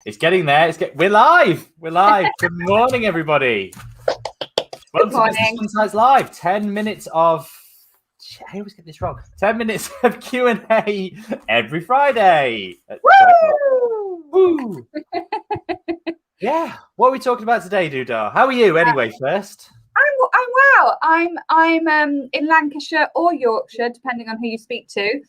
It's getting there. We're live. We're live. Good morning, everybody. Welcome to Business Funsize Live. 10 minutes of... I always get this wrong. 10 minutes of Q&A every Friday. Woo! Woo! Yeah. What are we talking about today, Dudar? How are you, anyway, first? I'm well. I'm in Lancashire or Yorkshire, depending on who you speak to.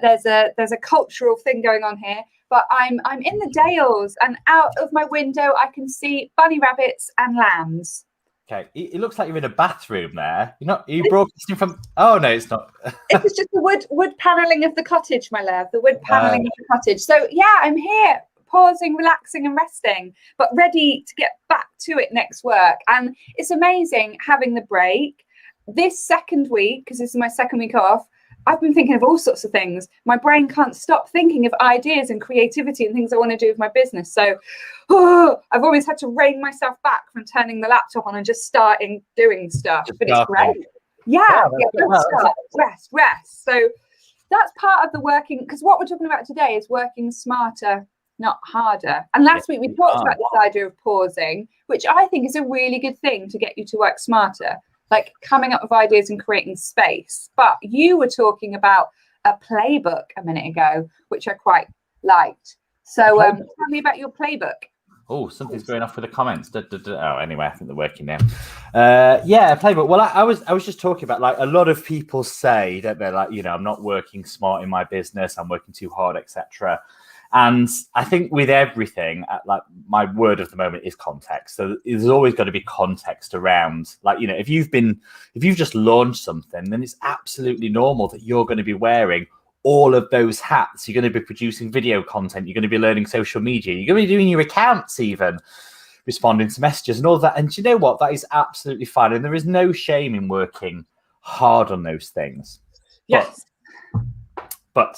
There's a cultural thing going on here, but I'm in the Dales, and out of my window I can see bunny rabbits and lambs. Okay, it looks like you're in a bathroom there. Are you broadcasting from? Oh no, it's not. This is just the wood paneling of the cottage, my love. The wood paneling of the cottage. So yeah, I'm here, pausing, relaxing and resting, but ready to get back to it next work. And it's amazing having the break. This second week, because this is my second week off, I've been thinking of all sorts of things. My brain can't stop thinking of ideas and creativity and things I want to do with my business. So I've always had to rein myself back from turning the laptop on and just starting doing stuff. But it's great. Rest. So that's part of the working, because what we're talking about today is working smarter, not harder. And last week we talked about this idea of pausing, which I think is a really good thing to get you to work smarter, like coming up with ideas and creating space. But you were talking about a playbook a minute ago, which I quite liked. So tell me about your playbook. Oh, something's going off with the comments. Oh, anyway, I think they're working now. Yeah, playbook. Well, I was just talking about, like, a lot of people say, don't they, like, I'm not working smart in my business, I'm working too hard, etc. And I think with everything, like, my word of the moment is context. So there's always got to be context around, like, if you've just launched something, then it's absolutely normal that you're going to be wearing all of those hats. You're going to be producing video content. You're going to be learning social media. You're going to be doing your accounts, even responding to messages and all that. And you know what? That is absolutely fine. And there is no shame in working hard on those things. Yes.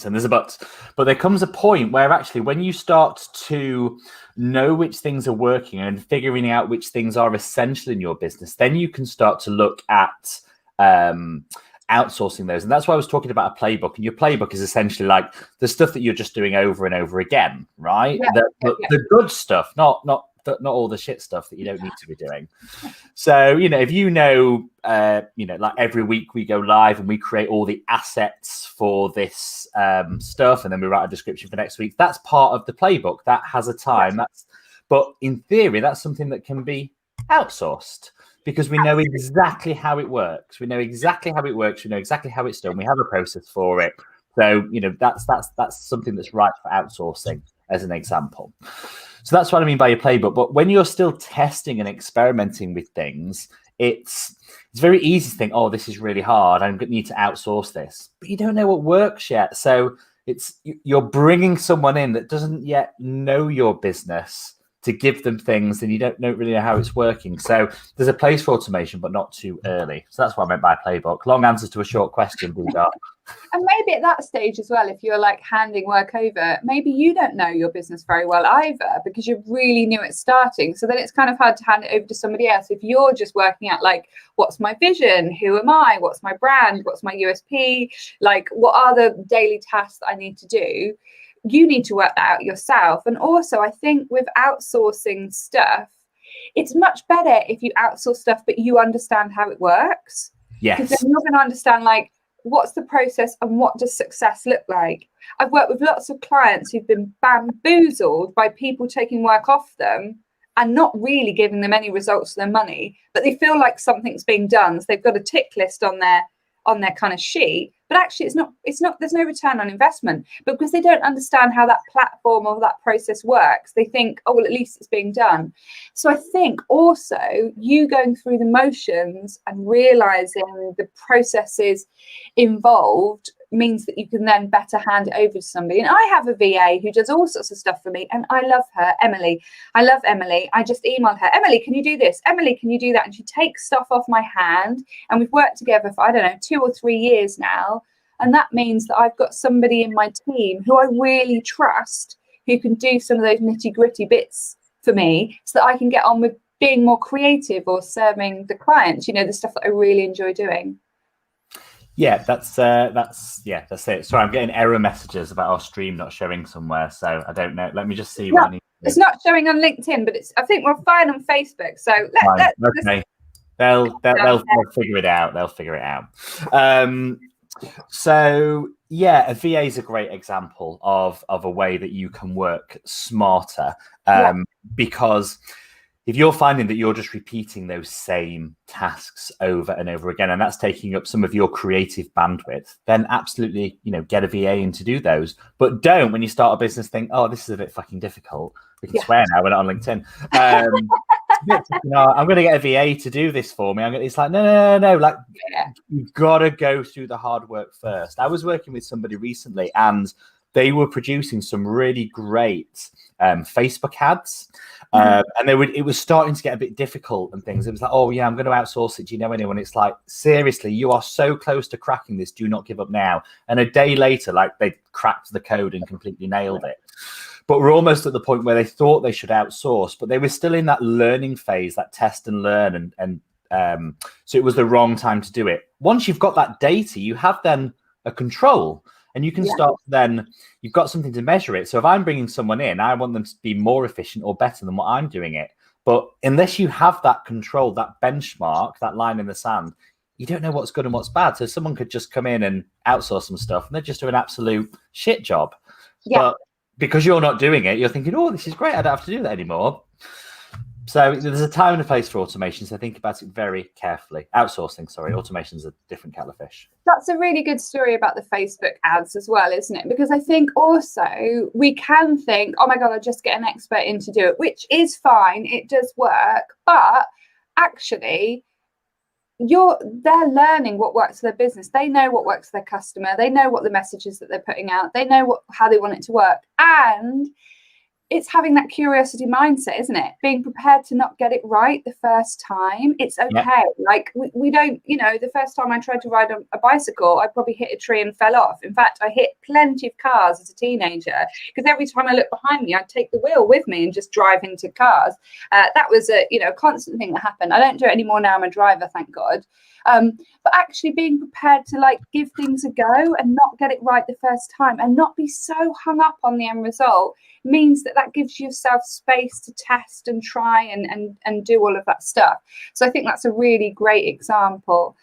And there's a but there comes a point where actually when you start to know which things are working and figuring out which things are essential in your business, then you can start to look at outsourcing those. And that's why I was talking about a playbook. And your playbook is essentially like the stuff that you're just doing over and over again, right? The good stuff, not all the shit stuff that you don't need to be doing. So, if like every week we go live and we create all the assets for this stuff, and then we write a description for next week, that's part of the playbook. That has a time. But in theory, that's something that can be outsourced because we know exactly how it works. We know exactly how it's done. We have a process for it. So, that's something that's right for outsourcing, as an example. So that's what I mean by your playbook. But when you're still testing and experimenting with things, it's very easy to think, oh, this is really hard, I'm going to need to outsource this. But you don't know what works yet. So you're bringing someone in that doesn't yet know your business to give them things, and you don't really know how it's working. So there's a place for automation, but not too early. So that's what I meant by playbook. Long answer to a short question, Buddha. And maybe at that stage as well, if you're like handing work over, maybe you don't know your business very well either because you're really new at starting. So then it's kind of hard to hand it over to somebody else. If you're just working out, like, what's my vision? Who am I? What's my brand? What's my USP? Like, what are the daily tasks that I need to do? You need to work that out yourself. And also, I think with outsourcing stuff, it's much better if you outsource stuff, but you understand how it works. Yes. Because then you're going to understand, like, what's the process and what does success look like? I've worked with lots of clients who've been bamboozled by people taking work off them and not really giving them any results for their money, but they feel like something's being done. So they've got a tick list on their kind of sheet, but actually it's not, there's no return on investment. But because they don't understand how that platform or that process works, they think, oh, well, at least it's being done. So I think also you going through the motions and realizing the processes involved means that you can then better hand it over to somebody. And I have a VA who does all sorts of stuff for me, and I love her, Emily. I love Emily. I just emailed her, Emily, can you do this? Emily, can you do that? And she takes stuff off my hand, and we've worked together for, I don't know, 2 or 3 years now. And that means that I've got somebody in my team who I really trust, who can do some of those nitty gritty bits for me so that I can get on with being more creative or serving the clients, the stuff that I really enjoy doing. Yeah, that's it. Sorry, I'm getting error messages about our stream not showing somewhere, so I don't know. Let me just see what I need It's not showing on LinkedIn, but I think we're fine on Facebook. So okay. They'll figure it out. They'll figure it out. So yeah, a VA is a great example of a way that you can work smarter, because if you're finding that you're just repeating those same tasks over and over again, and that's taking up some of your creative bandwidth, then absolutely, get a VA in to do those. But don't, when you start a business, think, oh, this is a bit fucking difficult. We can swear now, we're not on LinkedIn. I'm going to get a VA to do this for me. It's like, no. Like, you've got to go through the hard work first. I was working with somebody recently, and they were producing some really great Facebook ads. And it was starting to get a bit difficult and things. It was like, oh yeah, I'm going to outsource it. Do you know anyone? It's like, seriously, you are so close to cracking this. Do not give up now. And a day later, like, they cracked the code and completely nailed it. But we're almost at the point where they thought they should outsource, but they were still in that learning phase, that test and learn. So it was the wrong time to do it. Once you've got that data, you have then a control. And you can start then, you've got something to measure it. So if I'm bringing someone in, I want them to be more efficient or better than what I'm doing it. But unless you have that control, that benchmark, that line in the sand, you don't know what's good and what's bad. So someone could just come in and outsource some stuff and they just do an absolute shit job. Yeah. But because you're not doing it, you're thinking, oh, this is great. I don't have to do that anymore. So there's a time and a place for automation. So think about it very carefully. Outsourcing, sorry, automation is a different kettle of fish. That's a really good story about the Facebook ads as well, isn't it? Because I think also we can think, oh my God, I'll just get an expert in to do it, which is fine. It does work. But actually, they're learning what works for their business. They know what works for their customer. They know what the messages that they're putting out. They know how they want it to work. And it's having that curiosity mindset, isn't it? Being prepared to not get it right the first time. It's okay. Yeah. Like we don't, the first time I tried to ride a bicycle, I probably hit a tree and fell off. In fact, I hit plenty of cars as a teenager because every time I looked behind me, I'd take the wheel with me and just drive into cars. That was a constant thing that happened. I don't do it anymore now. I'm a driver, thank God. But actually being prepared to give things a go and not get it right the first time and not be so hung up on the end result means that gives yourself space to test and try and do all of that stuff. So I think that's a really great example.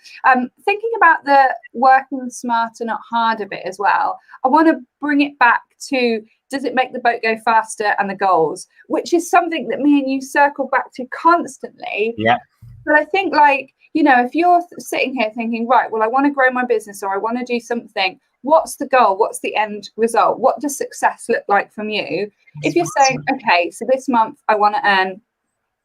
Thinking about the working smarter, not harder bit as well, I want to bring it back to, does it make the boat go faster, and the goals, which is something that me and you circle back to constantly. Yeah. But I think if you're sitting here thinking, right, well, I want to grow my business or I want to do something, what's the goal? What's the end result? What does success look like from you? If you're saying, okay, so this month I want to earn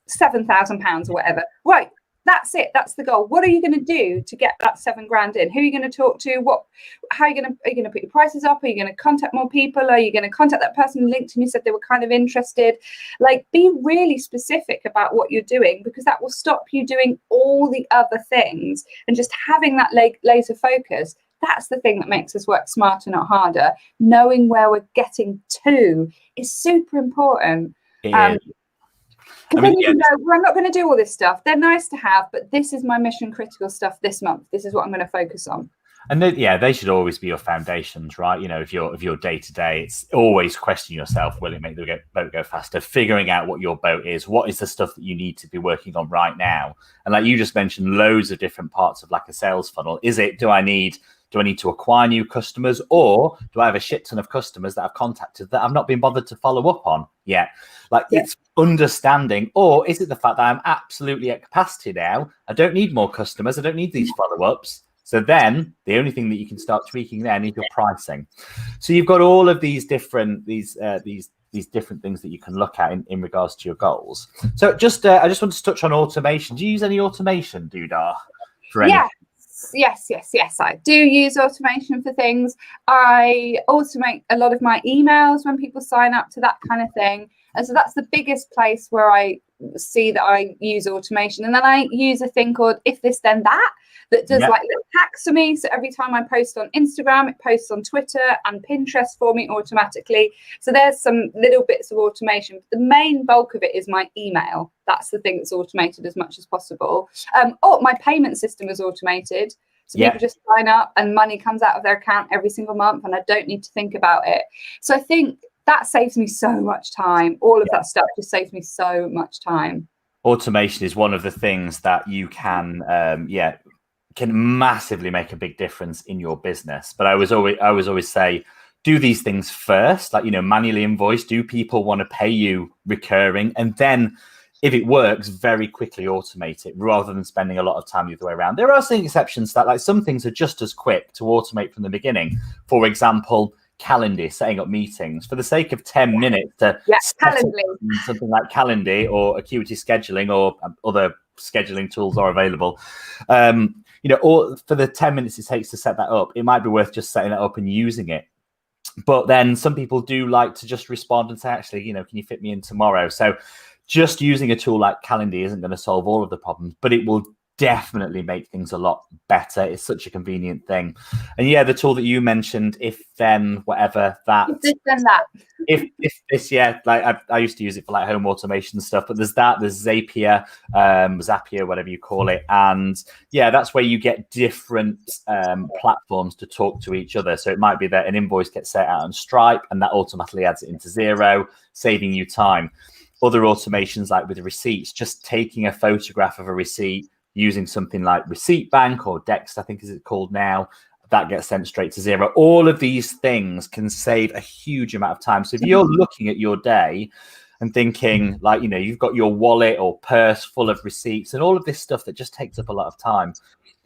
£7,000 or whatever, right, that's it. That's the goal. What are you going to do to get that £7,000 in? Who are you going to talk to? Are you going to put your prices up? Are you going to contact more people? Are you going to contact that person on LinkedIn who said they were kind of interested? Be really specific about what you're doing, because that will stop you doing all the other things and just having that laser focus. That's the thing that makes us work smarter, not harder. Knowing where we're getting to is super important. Because then you can go, well, I'm not going to do all this stuff. They're nice to have, but this is my mission critical stuff this month. This is what I'm going to focus on. And they should always be your foundations, right? If you're day to day, it's always questioning yourself, will it make the boat go faster? Figuring out what your boat is, what is the stuff that you need to be working on right now? And like you just mentioned, loads of different parts of a sales funnel. Do I need to acquire new customers, or do I have a shit ton of customers that I've contacted that I've not been bothered to follow up on yet? It's understanding, or is it the fact that I'm absolutely at capacity now? I don't need more customers. I don't need these follow-ups. So then the only thing that you can start tweaking then is your pricing. So you've got all of these different different things that you can look at in regards to your goals. So I just want to touch on automation. Do you use any automation, Dudar? Yes, I do use automation for things. I automate a lot of my emails when people sign up to that kind of thing. And so that's the biggest place where I see that I use automation. And then I use a thing called If This Then That does little hacks for me. So every time I post on Instagram, it posts on Twitter and Pinterest for me automatically. So there's some little bits of automation. The main bulk of it is my email. That's the thing that's automated as much as possible. My payment system is automated. So people just sign up and money comes out of their account every single month and I don't need to think about it. So I think That saves me so much time. All of that stuff just saves me so much time. Automation is one of the things that you can massively make a big difference in your business. But I was always say, do these things first, like, manually invoice. Do people want to pay you recurring? And then if it works, very quickly automate it rather than spending a lot of time the other way around. There are some exceptions to that, like some things are just as quick to automate from the beginning. For example, Calendly, setting up meetings for the sake of 10 minutes to something like Calendly or Acuity Scheduling or other scheduling tools are available. Or for the 10 minutes it takes to set that up, it might be worth just setting it up and using it. But then some people do like to just respond and say, actually, can you fit me in tomorrow? So just using a tool like Calendly isn't going to solve all of the problems, but it will definitely make things a lot better. It's such a convenient thing. And the tool that you mentioned, if then whatever that, if this, like I used to use it for like home automation stuff, but there's Zapier, whatever you call it. And that's where you get different platforms to talk to each other. So it might be that an invoice gets set out on Stripe and that automatically adds it into Xero, saving you time. Other automations, like with receipts, just taking a photograph of a receipt, using something like Receipt Bank or Dext, I think is it called now, that gets sent straight to Xero. All of these things can save a huge amount of time. So if you're looking at your day and thinking like, you've got your wallet or purse full of receipts and all of this stuff that just takes up a lot of time,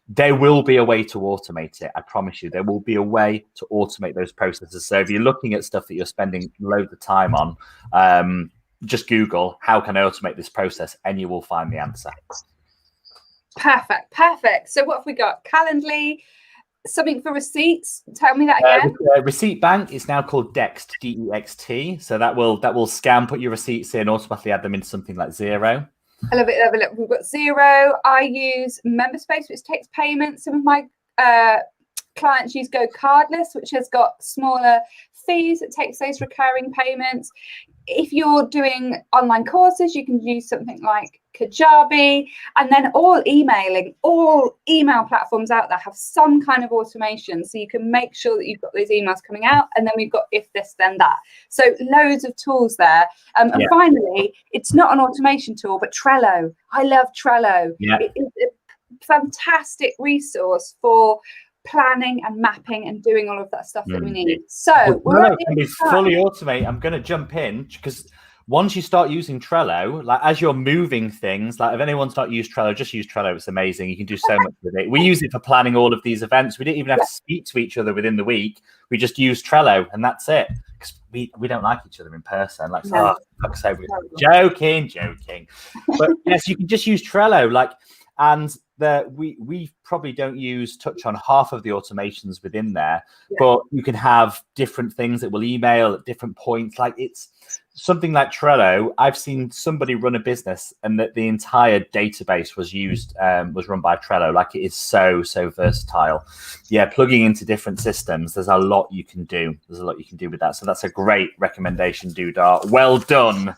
there will be a way to automate it. I promise you, there will be a way to automate those processes. So if you're looking at stuff that you're spending loads of time on, just Google, how can I automate this process? And you will find the answer. Perfect. So what have we got? Calendly, something for receipts. Tell me that again. Receipt Bank is now called Dext, DEXT. So that will scan, put your receipts in, automatically add them into something like Xero. I love it. We've got Xero. I use MemberSpace, which takes payments. Some of my clients use Go Cardless, which has got smaller fees. It takes those recurring payments. If you're doing online courses, you can use something like Kajabi, and then all email platforms out there have some kind of automation, so you can make sure that you've got those emails coming out. And then we've got if this then that, so loads of tools there. And finally, it's not an automation tool, but Trello. I love Trello. It is a fantastic resource for planning and mapping and doing all of that stuff that we need. So Trello can be fully automate. I'm going to jump in because once you start using Trello, like as you're moving things, like if anyone's not used Trello, just use Trello. It's amazing. You can do so much with it. We use it for planning all of these events. We didn't even have to speak to each other within the week. We just use Trello and that's it. Because we don't like each other in person. Like, joking. But yes, you can just use Trello. And we probably don't touch on half of the automations within there, but you can have different things that will email at different points. Like it's something like Trello. I've seen somebody run a business and that the entire database was run by Trello. Like it is so versatile. Plugging into different systems, there's a lot you can do. With that. So that's a great recommendation, Dudar. Well done.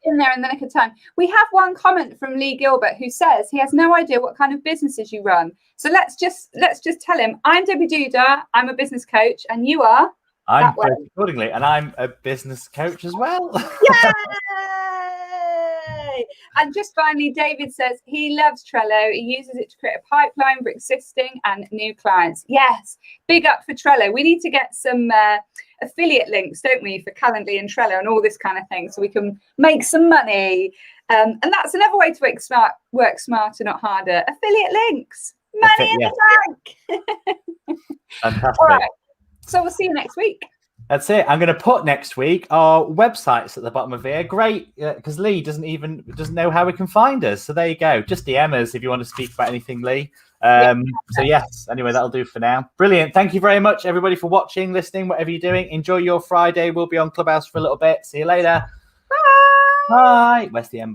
In there in the nick of time. We have one comment from Lee Gilbert who says he has no idea what kind of businesses you run. So let's just tell him, I'm Debbie Dudar, I'm a business coach, and you are? I'm accordingly, and I'm a business coach as well. Yay! And just finally, David says he loves Trello. He uses it to create a pipeline for existing and new clients. Yes, big up for Trello. We need to get some affiliate links, don't we, for Calendly and Trello and all this kind of thing, so we can make some money. And that's another way to work smarter, not harder. Affiliate links, money in the bank. Fantastic. All right. So we'll see you next week. That's it. I'm going to put next week our websites at the bottom of here. Great, because Lee doesn't know how we can find us. So there you go. Just DM us if you want to speak about anything, Lee. So yes, anyway, that'll do for now. Brilliant. Thank you very much, everybody, for watching, listening, whatever you're doing. Enjoy your Friday. We'll be on Clubhouse for a little bit. See you later. Bye. Where's the end?